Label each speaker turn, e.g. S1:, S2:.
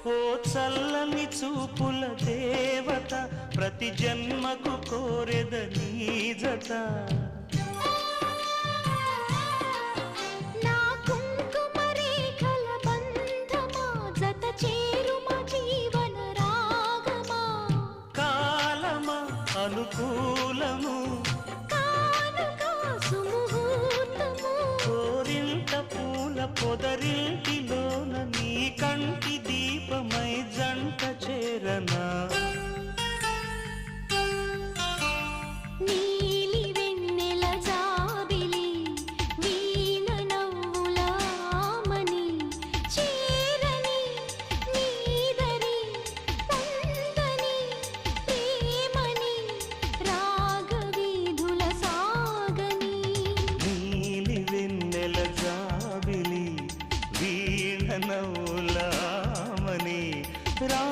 S1: ఓ చల్లని చూపుల దేవత ప్రతి జన్మకు కోరెద నీ జత
S2: నా కుంకుమ రేఖల బంధమా జత చేరుమ జీవన రాగమా
S1: కాలమా అనుకూలము
S2: కానుక సుముహూర్తము
S1: కోరింట పూల పొదరింటిలోన నీ కంటి దీపమై జంట చేరనా
S2: నీలి వెన్నెల జాబిలి వీణ నవ్వుల ఆమని చేరని నీదరి పొందని ప్రేమని రాగవీధుల సాగని
S1: నీలి వెన్నెల జాబిలి వీణ నవ్వులామని రా